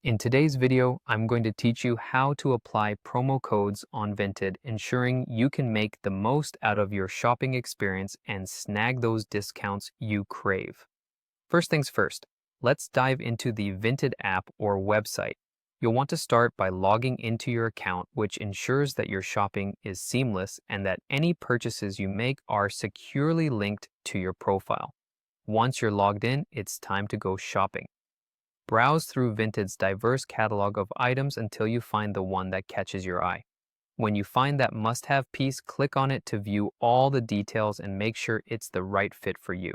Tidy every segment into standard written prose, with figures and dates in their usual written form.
In today's video, I'm going to teach you how to apply promo codes on Vinted, ensuring you can make the most out of your shopping experience and snag those discounts you crave. First things first, let's dive into the Vinted app or website. You'll want to start by logging into your account, which ensures that your shopping is seamless and that any purchases you make are securely linked to your profile. Once you're logged in, it's time to go shopping. Browse through Vinted's diverse catalog of items until you find the one that catches your eye. When you find that must-have piece, click on it to view all the details and make sure it's the right fit for you.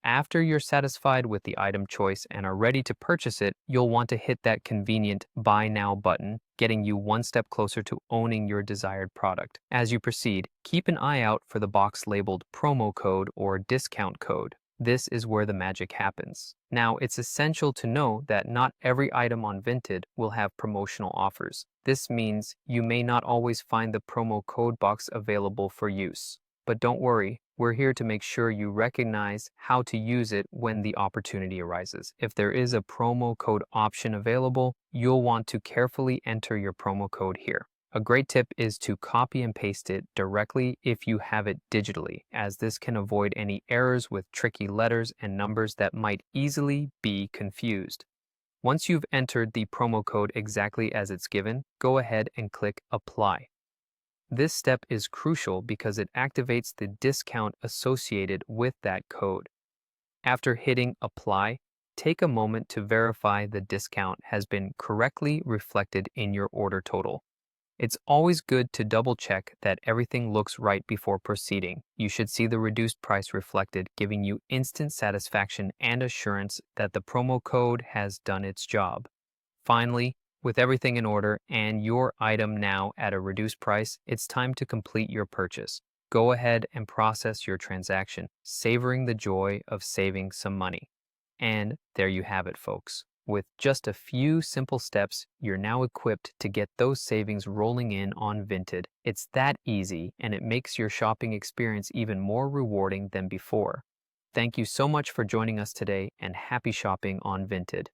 After you're satisfied with the item choice and are ready to purchase it, you'll want to hit that convenient Buy Now button, getting you one step closer to owning your desired product. As you proceed, keep an eye out for the box labeled promo code or discount code. This is where the magic happens. Now, it's essential to know that not every item on Vinted will have promotional offers. This means you may not always find the promo code box available for use. But don't worry, we're here to make sure you recognize how to use it when the opportunity arises. If there is a promo code option available, you'll want to carefully enter your promo code here. A great tip is to copy and paste it directly if you have it digitally, as this can avoid any errors with tricky letters and numbers that might easily be confused. Once you've entered the promo code exactly as it's given, go ahead and click Apply. This step is crucial because it activates the discount associated with that code. After hitting Apply, take a moment to verify the discount has been correctly reflected in your order total. It's always good to double-check that everything looks right before proceeding. You should see the reduced price reflected, giving you instant satisfaction and assurance that the promo code has done its job. Finally, with everything in order and your item now at a reduced price, it's time to complete your purchase. Go ahead and process your transaction, savoring the joy of saving some money. And there you have it, folks. With just a few simple steps, you're now equipped to get those savings rolling in on Vinted. It's that easy, and it makes your shopping experience even more rewarding than before. Thank you so much for joining us today, and happy shopping on Vinted.